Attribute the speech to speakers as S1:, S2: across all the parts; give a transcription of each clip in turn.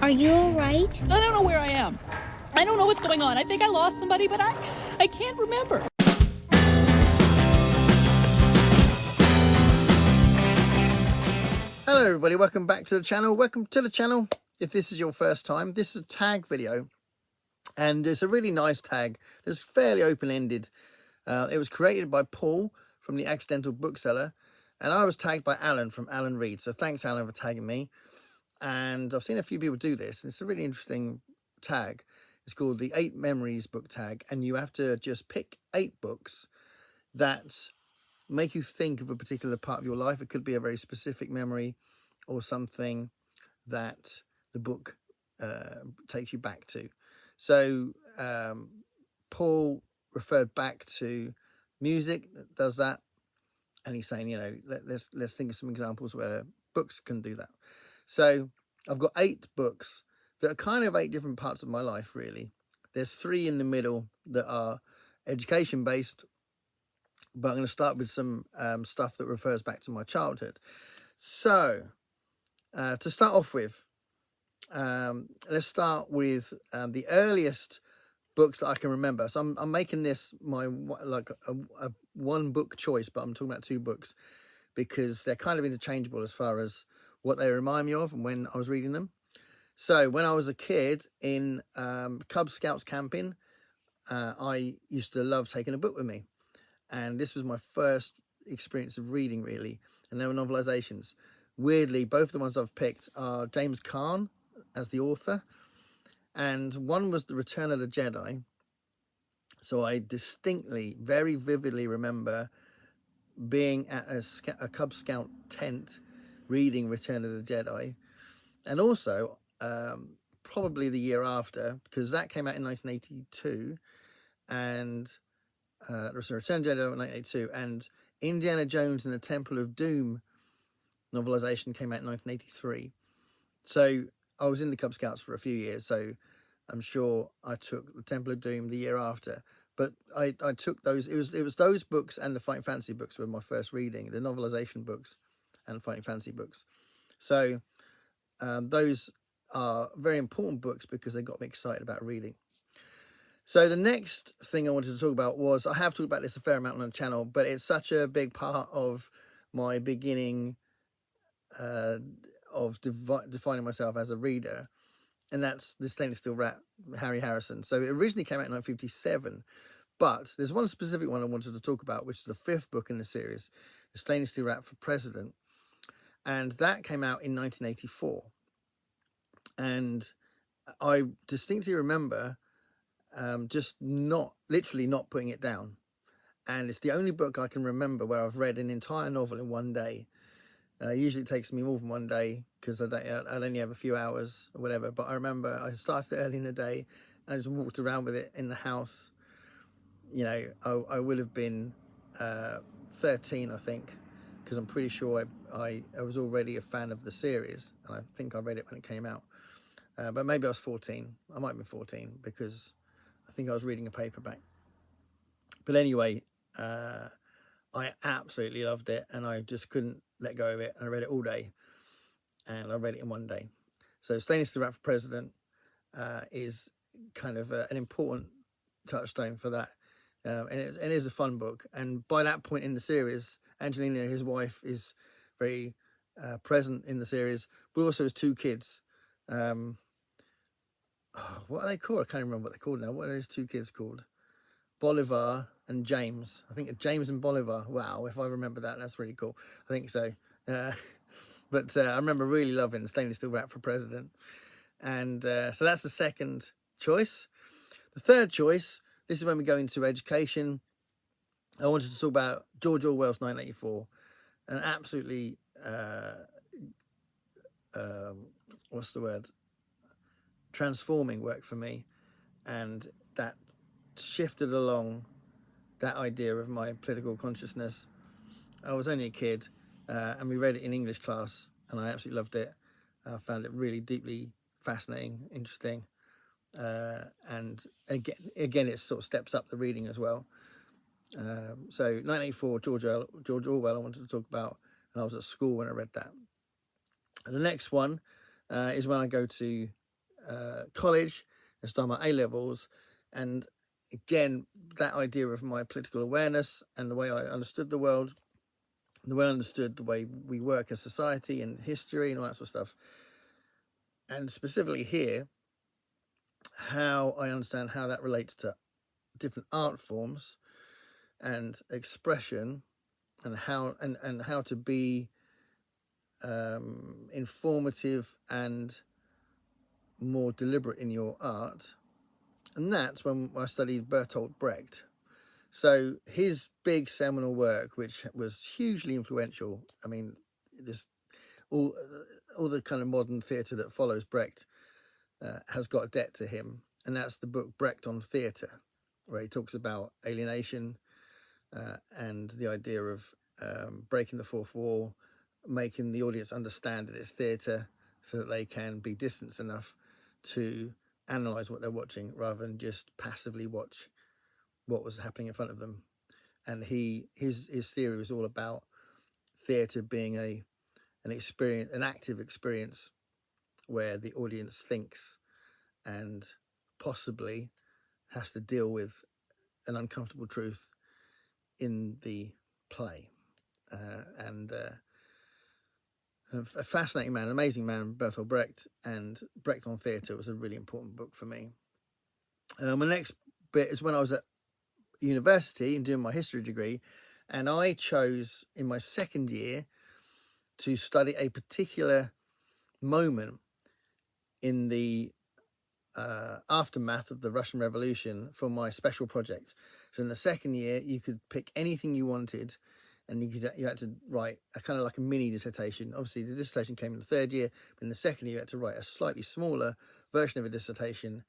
S1: Are you all right?
S2: I don't know where I am. I don't know what's going on. I think I lost somebody, but I can't remember.
S3: Hello everybody, welcome back to the channel. Welcome to the channel. If this is your first time, this is a tag video, and it's a really nice tag. It's fairly open-ended. It was created by Paul from The Accidental Bookseller, and I was tagged by Alan from Alan Reed. So thanks Alan for tagging me. And I've seen a few people do this, and it's a really interesting tag. It's called the 8 Memories book tag, and you have to just pick 8 books that make you think of a particular part of your life. It could be a very specific memory or something that the book takes you back to. So Paul referred back to music that does that, and he's saying, you know, let's think of some examples where books can do that. So I've got 8 books that are kind of 8 different parts of my life, really. There's 3 in the middle that are education based, but I'm going to start with some stuff that refers back to my childhood. So to start off with, let's start with the earliest books that I can remember. So I'm making this my a one book choice, but I'm talking about 2 books because they're kind of interchangeable as far as what they remind me of and when I was reading them. So when I was a kid in Cub Scouts camping, I used to love taking a book with me. And this was my first experience of reading, really. And they were novelizations. Weirdly, both of the ones I've picked are James Caan as the author. And one was The Return of the Jedi. So I distinctly, very vividly remember being at a Cub Scout tent reading Return of the Jedi. And also, probably the year after, because that came out in 1982. And Return of the Jedi in 1982, and Indiana Jones and the Temple of Doom novelization came out in 1983. So I was in the Cub Scouts for a few years, so I'm sure I took the Temple of Doom the year after. But I took those. It was those books and the Fighting Fantasy books were my first reading, the novelization books and Fighting Fantasy books. So those are very important books because they got me excited about reading. So the next thing I wanted to talk about was, I have talked about this a fair amount on the channel, but it's such a big part of my beginning of defining myself as a reader, and that's The Stainless Steel Rat, Harry Harrison. So it originally came out in 1957, but there's one specific one I wanted to talk about, which is the 5th book in the series, The Stainless Steel Rat for President, and that came out in 1984. And I distinctly remember just literally not putting it down. And it's the only book I can remember where I've read an entire novel in one day. Usually it takes me more than one day because I'd only have a few hours or whatever. But I remember I started early in the day and I just walked around with it in the house. You know, I would have been 13, I think, because I'm pretty sure I was already a fan of the series. And I think I read it when it came out. But maybe I was 14. I might have been 14 because I think I was reading a paperback. But anyway, I absolutely loved it, and I just couldn't let go of it. And I read it all day, and I read it in one day. So Stainless Steel Rat for President is kind of an important touchstone for that. And it is a fun book. And by that point in the series, Angelina, his wife, is very present in the series, but also has 2 kids. What are they called? I can't remember what they're called now. What are his 2 kids called? Bolivar and James. I think James and Bolivar. Wow, if I remember that, that's really cool. I think so. But I remember really loving Stainless Steel Rat for President. And so that's the second choice. The third choice, this is when we go into education. I wanted to talk about George Orwell's 1984. An absolutely, what's the word? Transforming work for me, and that shifted along that idea of my political consciousness. I was only a kid, and we read it in English class, and I absolutely loved it. I found it really deeply fascinating, interesting, and again it sort of steps up the reading as well. So 1984, George Orwell I wanted to talk about, and I was at school when I read that. And the next one is when I go to college and started my A-levels. And again, that idea of my political awareness and the way I understood the world, the way I understood the way we work as society and history and all that sort of stuff. And specifically here, how I understand how that relates to different art forms and expression, and how to be informative and more deliberate in your art. And that's when I studied Bertolt Brecht. So his big seminal work, which was hugely influential, I mean, just all the kind of modern theatre that follows Brecht has got a debt to him. And that's the book Brecht on Theatre, where he talks about alienation and the idea of breaking the fourth wall, making the audience understand that it's theatre so that they can be distanced enough to analyse what they're watching rather than just passively watch what was happening in front of them. And his theory was all about theatre being an experience, an active experience, where the audience thinks and possibly has to deal with an uncomfortable truth in the play. A fascinating man, an amazing man, Bertolt Brecht, and Brecht on Theatre was a really important book for me. My next bit is when I was at university and doing my history degree, and I chose in my second year to study a particular moment in the aftermath of the Russian Revolution for my special project. So in the second year, you could pick anything you wanted, and you had to write a kind of like a mini dissertation. Obviously, the dissertation came in the third year, but in the second year, you had to write a slightly smaller version of a dissertation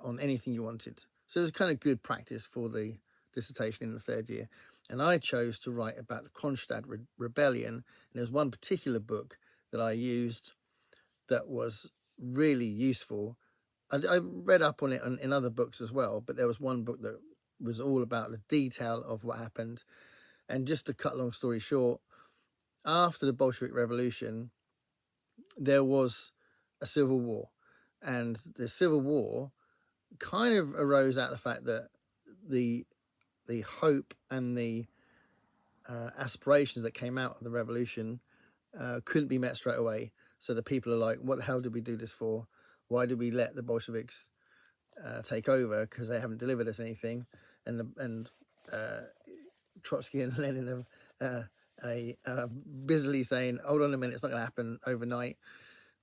S3: on anything you wanted. So it was kind of good practice for the dissertation in the third year. And I chose to write about the Kronstadt Rebellion. And there's one particular book that I used that was really useful. I read up on it in other books as well, but there was one book that was all about the detail of what happened. And just to cut a long story short, after the Bolshevik Revolution, there was a civil war. And the civil war kind of arose out of the fact that the hope and the aspirations that came out of the revolution couldn't be met straight away. So the people are like, what the hell did we do this for? Why did we let the Bolsheviks take over? Because they haven't delivered us anything. And Trotsky and Lenin have busily saying, hold on a minute, it's not going to happen overnight.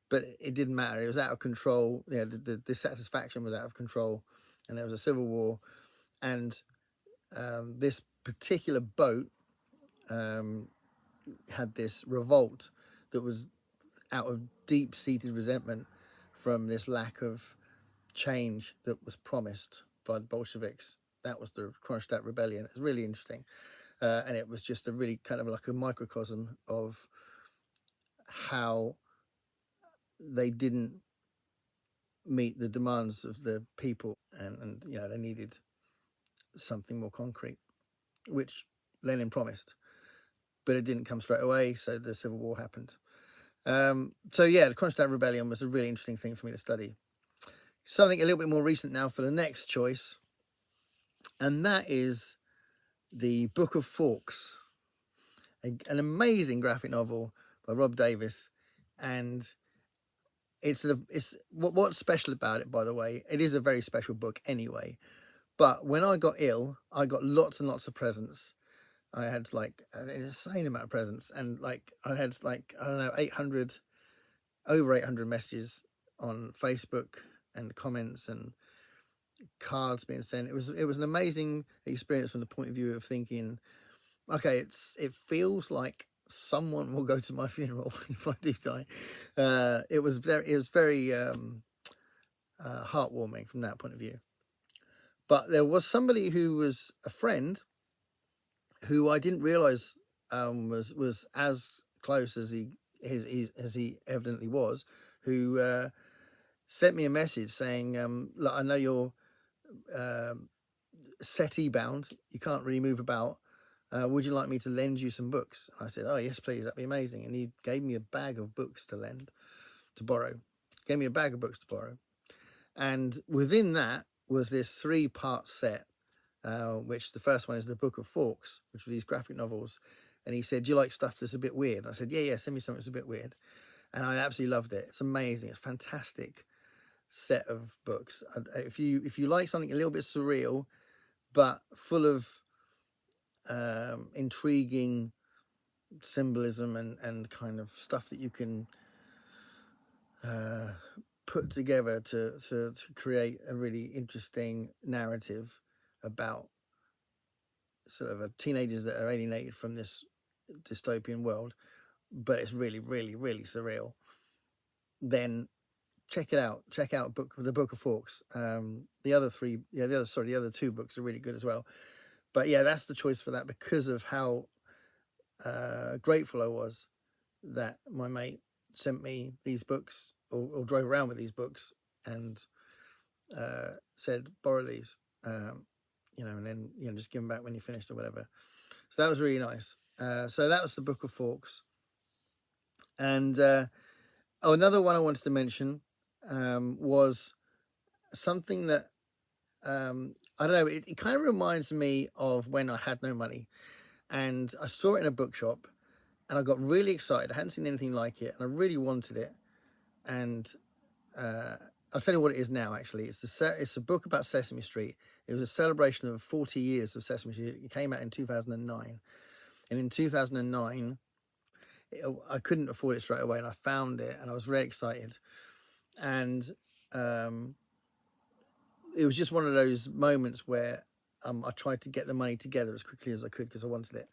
S3: But it didn't matter. It was out of control. You know, the dissatisfaction was out of control, and there was a civil war. And this particular boat had this revolt that was out of deep-seated resentment from this lack of change that was promised by the Bolsheviks. That was the Kronstadt Rebellion. It's really interesting. And it was just a really kind of like a microcosm of how they didn't meet the demands of the people, and you know, they needed something more concrete, which Lenin promised, but it didn't come straight away, so the civil war happened. So yeah, the Kronstadt Rebellion was a really interesting thing for me to study. Something a little bit more recent now for the next choice, and that is the Book of Forks, an amazing graphic novel by Rob Davis. And it's what's special about it, by the way, it is a very special book anyway. But when I got ill, I got lots and lots of presents. I had like an insane amount of presents, and like I had like, I don't know, over 800 messages on Facebook and comments and cards being sent. It was an amazing experience from the point of view of thinking, okay, it feels like someone will go to my funeral if I do die. It was very heartwarming from that point of view. But there was somebody who was a friend who I didn't realize was as close as he evidently was, who sent me a message saying, look, I know you're settee bound, you can't really move about. Would you like me to lend you some books? I said, oh yes, please, that'd be amazing. And he gave me a bag of books to borrow. gave me a bag of books to borrow. And within that was this 3-part set, which the first one is the Book of Forks, which were these graphic novels. And he said, do you like stuff that's a bit weird? And I said, yeah, send me something that's a bit weird. And I absolutely loved it. It's amazing. It's a fantastic set of books. If you like something a little bit surreal, but full of intriguing symbolism and kind of stuff that you can put together to create a really interesting narrative about sort of teenagers that are alienated from this dystopian world, but it's really, really, really surreal, then check it out. Check out the Book of Forks. The other 2 books are really good as well. But yeah, that's the choice for that, because of how grateful I was that my mate sent me these books, or drove around with these books, and said, borrow these, and then, just give them back when you finished or whatever. So that was really nice. So that was the Book of Forks. And another one I wanted to mention was something that, I don't know, it kind of reminds me of when I had no money, and I saw it in a bookshop, and I got really excited. I hadn't seen anything like it, and I really wanted it. And I'll tell you what it is now, actually. It's a book about Sesame Street. It was a celebration of 40 years of Sesame Street. It came out in 2009. And in 2009, I couldn't afford it straight away, and I found it, and I was very excited. And it was just one of those moments where I tried to get the money together as quickly as I could because I wanted it.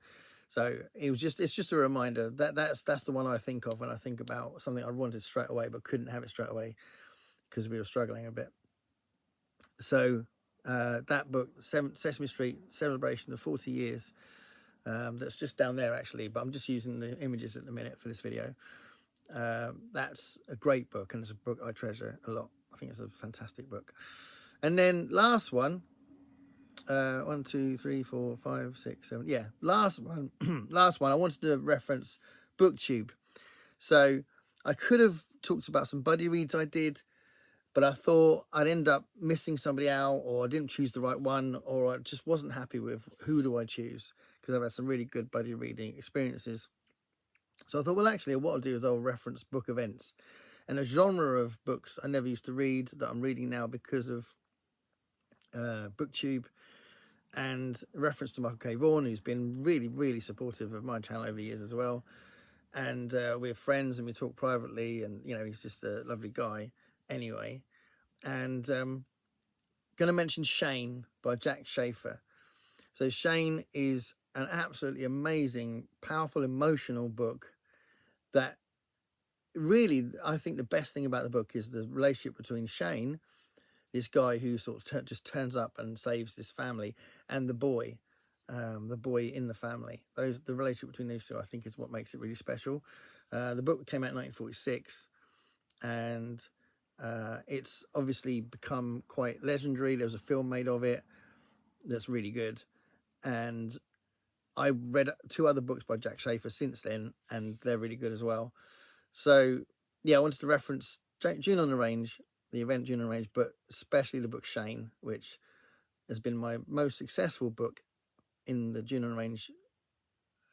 S3: So it's just a reminder that that's the one I think of when I think about something I wanted straight away but couldn't have it straight away because we were struggling a bit. So that book, Sesame Street, celebration of 40 years, that's just down there actually, but I'm just using the images at the minute for this video. That's a great book, and it's a book I treasure a lot. I think it's a fantastic book. And then last one, 1, 2, 3, 4, 5, 6, 7. Yeah, last one. Last one. I wanted to reference BookTube. So I could have talked about some buddy reads I did, but I thought I'd end up missing somebody out, or I didn't choose the right one, or I just wasn't happy with who do I choose, because I've had some really good buddy reading experiences. So I thought, well, actually, what I'll do is I'll reference book events and a genre of books I never used to read that I'm reading now because of BookTube, and reference to Michael K. Vaughan, who's been really, really supportive of my channel over the years as well. And we're friends and we talk privately, and, he's just a lovely guy anyway. And going to mention Shane by Jack Schaefer. So Shane is an absolutely amazing, powerful, emotional book that really, I think the best thing about the book is the relationship between Shane, this guy who sort of just turns up and saves this family, and the boy in the family. The relationship between these two, I think, is what makes it really special. The book came out in 1946, and it's obviously become quite legendary. There was a film made of it that's really good, and I read 2 other books by Jack Schaefer since then, and they're really good as well. So yeah, I wanted to reference June on the Range, the event June on the Range, but especially the book Shane, which has been my most successful book in the June on the Range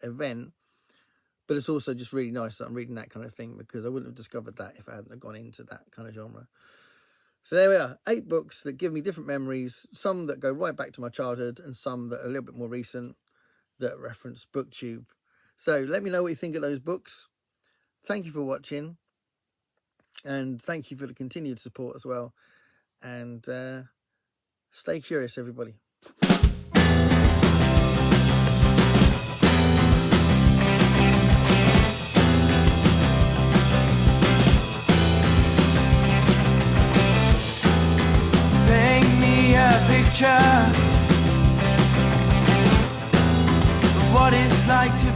S3: event. But it's also just really nice that I'm reading that kind of thing, because I wouldn't have discovered that if I hadn't gone into that kind of genre. So there we are, 8 books that give me different memories, some that go right back to my childhood and some that are a little bit more recent that reference BookTube. So let me know what you think of those books. Thank you for watching, and thank you for the continued support as well. And stay curious, everybody.
S1: Paint me a picture of what it's like to